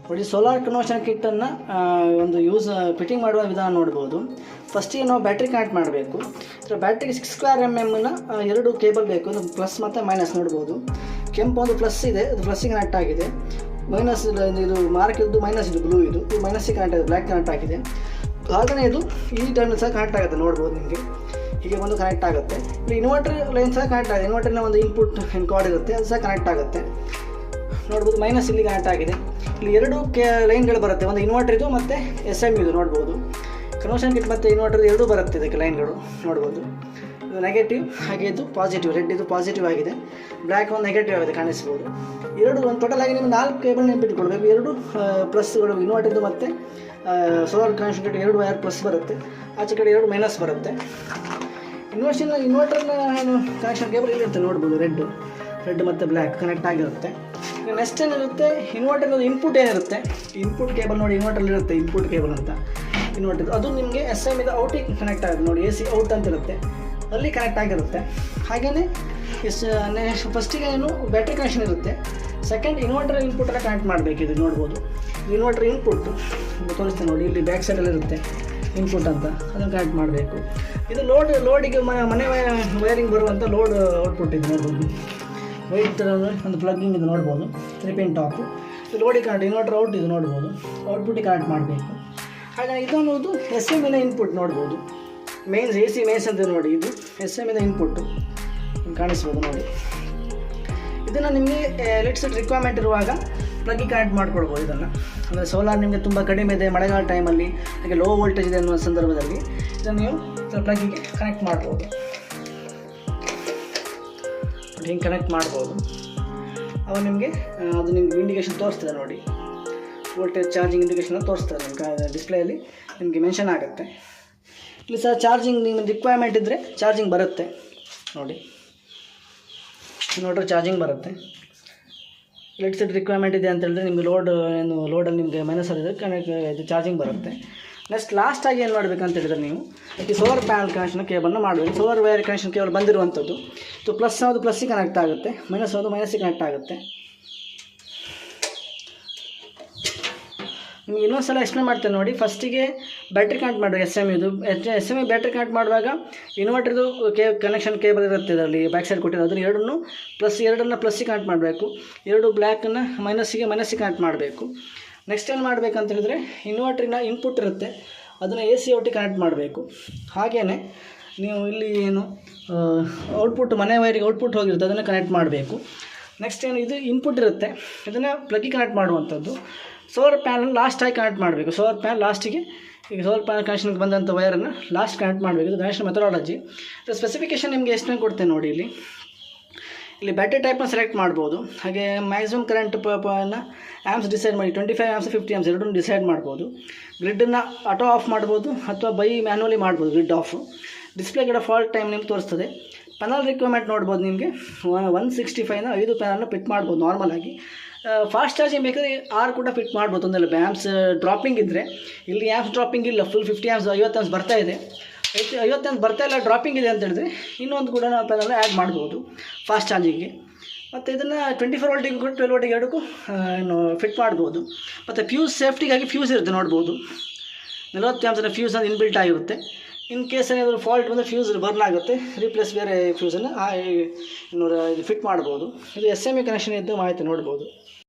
ನೋಡಿ solar conversion ಕಿಟ್ಟನ್ನು ಒಂದು fitting ಮಾಡುವ ವಿಧಾನ ನೋಡ್ಬೋದು. ಫಸ್ಟಿಗೆ ನಾವು ಬ್ಯಾಟ್ರಿ ಕನೆಕ್ಟ್ ಮಾಡಬೇಕು. ಬ್ಯಾಟ್ರಿಗೆ 6 mm ಎರಡು ಕೇಬಲ್ ಬೇಕು, ಒಂದು ಪ್ಲಸ್ ಮತ್ತು ಮೈನಸ್ ನೋಡ್ಬೋದು. ಕೆಂಪು ಒಂದು ಪ್ಲಸ್ ಇದೆ, ಅದು ಪ್ಲಸ್ಸಿಗೆ ಕನೆಕ್ಟ್ ಆಗಿದೆ. ಮೈನಸ್ ಇದು ಮಾರ್ಕ್ ಇದ್ದು ಮೈನಸ್, ಇದು ಬ್ಲೂ, ಇದು ಮೈನಸ್ಸಿಗೆ ಕನೆಕ್ಟ್ ಆಗಿದೆ, ಬ್ಲ್ಯಾಕ್ ಕನೆಕ್ಟ್ ಆಗಿದೆ. ಹಾಗೆಯೇ ಇದು ಈ ಟರ್ಮಿನಲ್ ಸಹ ಕನೆಕ್ಟ್ ಆಗುತ್ತೆ ನೋಡ್ಬೋದು. ನಿಮಗೆ ಹೀಗೆ ಒಂದು ಕನೆಕ್ಟ್ ಆಗುತ್ತೆ. ಇಲ್ಲಿ ಇನ್ವರ್ಟರ್ ಲೈನ್ ಸಹ ಕನೆಕ್ಟ್ ಆಗಿದೆ. ಇನ್ವರ್ಟರ್ನ ಒಂದು ಇನ್ಪುಟ್ ಕಾರ್ಡ್ ಇರುತ್ತೆ, ಅದು ಸಹ ಕನೆಕ್ಟ್ ಆಗುತ್ತೆ ನೋಡ್ಬೋದು. ಮೈನಸ್ ಇಲ್ಲಿ ಕನೆಕ್ಟ್ ಆಗಿದೆ. ಇಲ್ಲಿ ಎರಡು ಲೈನ್ಗಳು ಬರುತ್ತೆ, ಒಂದು ಇನ್ವರ್ಟರ್ ಇದು ಮತ್ತು SM ಇದು ನೋಡ್ಬೋದು. ಕನ್ವರ್ಷನ್ ಕಿಟ್ ಮತ್ತು ಇನ್ವರ್ಟರ್ ಎರಡೂ ಬರುತ್ತೆ ಇದಕ್ಕೆ ಲೈನ್ಗಳು ನೋಡ್ಬೋದು. ಇದು ನೆಗೆಟಿವ್, ಹಾಗೆ ಇದು ಪಾಸಿಟಿವ್. ರೆಡ್ ಇದು ಪಾಸಿಟಿವ್ ಆಗಿದೆ, ಬ್ಲ್ಯಾಕ್ ಒಂದು ನೆಗೆಟಿವ್ ಆಗಿದೆ ಕಾಣಿಸ್ಬೋದು. ಎರಡು ಒಂದು ಟೋಟಲ್ ಆಗಿ ನೀವು 4 ಕೇಬಲ್ ನೆನಪಿಟ್ಕೊಳ್ಬೇಕು. ಎರಡು ಪ್ಲಸ್ಗಳು ಇನ್ವರ್ಟರ್ದು ಮತ್ತು ಸೋಲಾರ್ ಕನೆಕ್ಷನ್ ಕಿಟ್ ಎರಡು ವೈರ್ ಪ್ಲಸ್ ಬರುತ್ತೆ, ಆಚೆ ಕಡೆ ಎರಡು ಮೈನಸ್ ಬರುತ್ತೆ. ಇನ್ವರ್ಟರ್ನ ಏನು ಕನೆಕ್ಷನ್ ಕೇಬಲ್ ಇಲ್ಲಿರುತ್ತೆ ನೋಡ್ಬೋದು. ರೆಡ್ ಮತ್ತು ಬ್ಲ್ಯಾಕ್ ಕನೆಕ್ಟ್ ಆಗಿರುತ್ತೆ. ನೆಕ್ಸ್ಟ್ ಏನಿರುತ್ತೆ, ಇನ್ವರ್ಟರ್ ಇನ್ಪುಟ್ ಏನಿರುತ್ತೆ, ಇನ್ಪುಟ್ ಕೇಬಲ್ ನೋಡಿ, ಇನ್ವರ್ಟರ್ಲಿರುತ್ತೆ ಇನ್ಪುಟ್ ಕೇಬಲ್ ಅಂತ. ಇನ್ವರ್ಟರ್ ಅದು ನಿಮಗೆ SM ಇದು ಔಟಿಗೆ ಕನೆಕ್ಟ್ ಆಗುತ್ತೆ ನೋಡಿ, AC ಔಟ್ ಅಂತ ಇರುತ್ತೆ, ಅಲ್ಲಿ ಕನೆಕ್ಟ್ ಆಗಿರುತ್ತೆ. ಹಾಗೆಯೇ ಫಸ್ಟಿಗೆ ಏನು ಬ್ಯಾಟ್ರಿ ಕನೆಕ್ಷನ್ ಇರುತ್ತೆ. ಸೆಕೆಂಡ್ ಇನ್ವರ್ಟರ್ ಇನ್ಪುಟನ್ನು ಕನೆಕ್ಟ್ ಮಾಡಬೇಕು. ಇದು ನೋಡ್ಬೋದು, ಇನ್ವರ್ಟರ್ ಇನ್ಪುಟ್ಟು ತೋರಿಸ್ತೇನೆ ನೋಡಿ, ಇಲ್ಲಿ ಬ್ಯಾಕ್ ಸೈಡಲ್ಲಿ ಇರುತ್ತೆ ಇನ್ಪುಟ್ ಅಂತ, ಅದನ್ನು ಕನೆಕ್ಟ್ ಮಾಡಬೇಕು. ಇದು ಲೋಡಿಗೆ ಮನೆ ವೈರಿಂಗ್ ಬರುವಂಥ ಲೋಡ್ ಔಟ್ಪುಟ್ ಇದು ನೋಡ್ಬೋದು. ವೈಟ್ ಒಂದು ಪ್ಲಗ್ಗಿಂಗ್ ಇದು ನೋಡ್ಬೋದು, 3 pin ಟಾಪು. ಇದು ಲೋಡಿಗೆ ಕನೆಕ್ಟ್, ಇನ್ವರ್ಟರ್ ಔಟ್ ಇದು ನೋಡ್ಬೋದು, ಔಟ್ಪುಟ್ಟಿಗೆ ಕನೆಕ್ಟ್ ಮಾಡಬೇಕು. ಹಾಗೆ ಇದೊಂದು SM ಇನ್ಪುಟ್ ನೋಡ್ಬೋದು, ಮೇನ್ಸ್ AC ಮೇನ್ಸ್ ಅಂತ ನೋಡಿ, ಇದು SM ಇನ್ಪುಟ್ಟು ಕಾಣಿಸ್ಬೋದು ನೋಡಿ. ಇದನ್ನು ನಿಮಗೆ ಎಲೆಕ್ಟ್ರಿಸಿಟಿ ರಿಕ್ವೈರ್ಮೆಂಟ್ ಇರುವಾಗ ಪ್ಲಗ್ಗಿಗೆ ಕನೆಕ್ಟ್ ಮಾಡ್ಕೊಳ್ಬೋದು. ಇದನ್ನು ಅಂದರೆ ಸೋಲಾರ್ ನಿಮಗೆ ತುಂಬ ಕಡಿಮೆ ಇದೆ, ಮಳೆಗಾಲ ಟೈಮಲ್ಲಿ ಹಾಗೆ ಲೋ ವೋಲ್ಟೇಜ್ ಇದೆ ಅನ್ನುವ ಸಂದರ್ಭದಲ್ಲಿ ಇದನ್ನು ನೀವು ಪ್ಲಗ್ಗಿಗೆ ಕನೆಕ್ಟ್ ಮಾಡ್ಬೋದು. ಹಿಂಗೆ ಕನೆಕ್ಟ್ ಮಾಡ್ಬೋದು. ಅವಾಗ ನಿಮಗೆ ಅದು ನಿಮ್ಗೆ ಇಂಡಿಕೇಶನ್ ತೋರಿಸ್ತದೆ ನೋಡಿ, ವೋಲ್ಟೇಜ್ ಚಾರ್ಜಿಂಗ್ ಇಂಡಿಕೇಶನ್ ತೋರಿಸ್ತದೆ ನಿಮ್ಗೆ ಡಿಸ್ಪ್ಲೇಯಲ್ಲಿ, ನಿಮಗೆ ಮೆನ್ಷನ್ ಆಗುತ್ತೆ. ಇಲ್ಲಿ ಸಹ ಚಾರ್ಜಿಂಗ್ ನಿಮಗೆ ರಿಕ್ವೈರ್ಮೆಂಟ್ ಇದ್ದರೆ ಚಾರ್ಜಿಂಗ್ ಬರುತ್ತೆ ನೋಡಿ, ಇನ್ವರ್ಟರ್ ಚಾರ್ಜಿಂಗ್ ಬರುತ್ತೆ. ಎಲೆಕ್ಟ್ರಿಸಿಟಿ ರಿಕ್ವೈರ್ಮೆಂಟ್ ಇದೆ ಅಂತ ಹೇಳಿದ್ರೆ ನಿಮಗೆ ಲೋಡಲ್ಲಿ ನಿಮಗೆ ಮೈನಸ್ ಆಗಿದೆ ಇದು ಚಾರ್ಜಿಂಗ್ ಬರುತ್ತೆ. ನೆಕ್ಸ್ಟ್ ಲಾಸ್ಟಾಗಿ ಏನು ಮಾಡಬೇಕಂತ ಹೇಳಿದ್ರೆ, ನೀವು ಈ ಸೋಲಾರ್ ಪ್ಯಾನಲ್ ಕನೆಕ್ಷನ್ ಕೇಬಲ್ನ ಮಾಡಬೇಕು. ಸೋಲಾರ್ ವೈರ್ ಕನೆಕ್ಷನ್ ಕೇಬಲ್ ಬಂದಿರುವಂಥದ್ದು ಇದು ಪ್ಲಸ್ ಯಾವುದು ಪ್ಲಸ್ಸಿಗೆ ಕನೆಕ್ಟ್ ಆಗುತ್ತೆ, ಮೈನಸ್ ಯಾವುದು ಮೈನಸ್ಸಿಗೆ ಕನೆಕ್ಟ್ ಆಗುತ್ತೆ. ನಿಮಗೆ ಇನ್ನೊಂದು ಎಕ್ಸ್ಪ್ಲೇನ್ ಮಾಡ್ತೇನೆ ನೋಡಿ. ಫಸ್ಟಿಗೆ ಬ್ಯಾಟ್ರಿ ಕನೆಕ್ಟ್ ಮಾಡಬೇಕು. SM ಬ್ಯಾಟ್ರಿ ಕನೆಕ್ಟ್ ಮಾಡುವಾಗ ಇನ್ವರ್ಟರ್ದು ಕನೆಕ್ಷನ್ ಕೇಬಲ್ ಇರುತ್ತೆ ಇದರಲ್ಲಿ ಬ್ಯಾಕ್ ಸೈಡ್ ಕೊಟ್ಟಿರೋದು, ಅದನ್ನು ಎರಡನ್ನು ಪ್ಲಸ್ಸಿಗೆ ಕನೆಕ್ಟ್ ಮಾಡಬೇಕು. ಎರಡು ಬ್ಲ್ಯಾಕನ್ನು ಮೈನಸ್ಸಿಗೆ ಕನೆಕ್ಟ್ ಮಾಡಬೇಕು. ನೆಕ್ಸ್ಟ್ ಏನು ಮಾಡಬೇಕಂತ ಹೇಳಿದ್ರೆ, ಇನ್ವರ್ಟ್ರಿನ ಇನ್ಪುಟ್ ಇರುತ್ತೆ, ಅದನ್ನು AC ಔಟಿಗೆ ಕನೆಕ್ಟ್ ಮಾಡಬೇಕು. ಹಾಗೆಯೇ ನೀವು ಇಲ್ಲಿ ಏನು ಔಟ್ಪುಟ್ ಮನೆ ವೈರಿಗೆ ಔಟ್ಪುಟ್ ಹೋಗಿರುತ್ತೆ, ಅದನ್ನು ಕನೆಕ್ಟ್ ಮಾಡಬೇಕು. ನೆಕ್ಸ್ಟ್ ಏನು ಇದು ಇನ್ಪುಟ್ ಇರುತ್ತೆ, ಇದನ್ನು ಪ್ಲಗ್ಗಿಗೆ ಕನೆಕ್ಟ್ ಮಾಡುವಂಥದ್ದು. ಸೋಲಾರ್ ಪ್ಯಾನಲ್ ಲಾಸ್ಟಾಗಿ ಕನೆಕ್ಟ್ ಮಾಡಬೇಕು. ಸೋಲಾರ್ ಪ್ಯಾನಲ್ ಲಾಸ್ಟಿಗೆ, ಈಗ ಸೋಲಾರ್ ಪ್ಯಾನಲ್ ಕನೆಕ್ಷನ್ಗೆ ಬಂದಂಥ ವೈರನ್ನು ಲಾಸ್ಟ್ ಕನೆಕ್ಟ್ ಮಾಡಬೇಕು. ಇದು ಕನೆಕ್ಷನ್ ಮೆಥಡಾಲಜಿ. ಸ್ಪೆಸಿಫಿಕೇಷನ್ ನಿಮಗೆ ಎಕ್ಸ್ಪ್ಲೇನ್ ಕೊಡ್ತೇನೆ ನೋಡಿ. ಇಲ್ಲಿ ಬ್ಯಾಟ್ರಿ ಟೈಪ್ನ ಸೆಲೆಕ್ಟ್ ಮಾಡ್ಬೋದು. ಹಾಗೆ ಮ್ಯಾಕ್ಸಿಮಮ್ ಕರೆಂಟ್ ಆ್ಯಮ್ಸ್ ಡಿಸೈಡ್ ಮಾಡಿ, 25 amps 50 amps ಎರಡನ್ನೂ ಡಿಸೈಡ್ ಮಾಡ್ಬೋದು. ಗ್ರಿಡ್ಡನ್ನು ಆಟೋ ಆಫ್ ಮಾಡ್ಬೋದು ಅಥವಾ ಮ್ಯಾನ್ಯುವಲಿ ಮಾಡ್ಬೋದು, ಗ್ರಿಡ್ ಆಫ್. ಡಿಸ್ಪ್ಲೇ ಕಡೆ ಫಾಲ್ಟ್ ಟೈಮ್ ನಿಮ್ಗೆ ತೋರಿಸ್ತದೆ. ಪ್ಯಾನಲ್ ರಿಕ್ವೈರ್ಮೆಂಟ್ ನೋಡ್ಬೋದು, ನಿಮಗೆ 165ನ 5 ಪ್ಯಾನಲ್ನ ಫಿಟ್ ಮಾಡ್ಬೋದು ನಾರ್ಮಲಾಗಿ. ಫಾಸ್ಟ್ ಚಾರ್ಜಿಂಗ್ ಬೇಕಾದರೆ 6 ಕೂಡ ಫಿಟ್ ಮಾಡ್ಬೋದು, ಒಂದೆಲ್ಲ ಆ್ಯಮ್ಸ್ ಡ್ರಾಪಿಂಗ್ ಇದ್ದರೆ. ಇಲ್ಲಿ ಆ್ಯಮ್ಸ್ ಡ್ರಾಪಿಂಗ್ ಇಲ್ಲ, ಫುಲ್ 50 amps 50 amps ಬರ್ತಾ ಇದೆ. 50 amps ಬರ್ತಾ ಇಲ್ಲ, ಡ್ರಾಪಿಂಗ್ ಇದೆ ಅಂತ ಹೇಳಿದ್ರೆ ಇನ್ನೊಂದು ಕೂಡ ನಾವು ಪ್ಯಾನಲ್ ಆ್ಯಡ್ ಮಾಡ್ಬೋದು ಫಾಸ್ಟ್ ಚಾರ್ಜಿಂಗ್ಗೆ. ಮತ್ತು ಇದನ್ನು 24 voltiಗೆ 12 voltiಗೆ ಎರಡಕ್ಕೂ ಫಿಟ್ ಮಾಡ್ಬೋದು. ಮತ್ತು ಫ್ಯೂಸ್ ಸೇಫ್ಟಿಗಾಗಿ ಫ್ಯೂಸ್ ಇರುತ್ತೆ ನೋಡ್ಬೋದು, 40 amps ಫ್ಯೂಸ್ ಅದು ಇನ್ಬಿಲ್ಟ್ ಆಗಿರುತ್ತೆ. ಇನ್ ಕೇಸ್ ಏನಾದರೂ ಫಾಲ್ಟ್ ಬಂದರೆ ಫ್ಯೂಸ್ ಬರ್ನ್ ಆಗುತ್ತೆ, ರೀಪ್ಲೇಸ್ ಬೇರೆ ಫ್ಯೂಸನ್ನು ಇದು ಫಿಟ್ ಮಾಡ್ಬೋದು. ಇದು SM ಕನೆಕ್ಷನ್ ಇದ್ದು ಮಾಹಿತಿ ನೋಡ್ಬೋದು.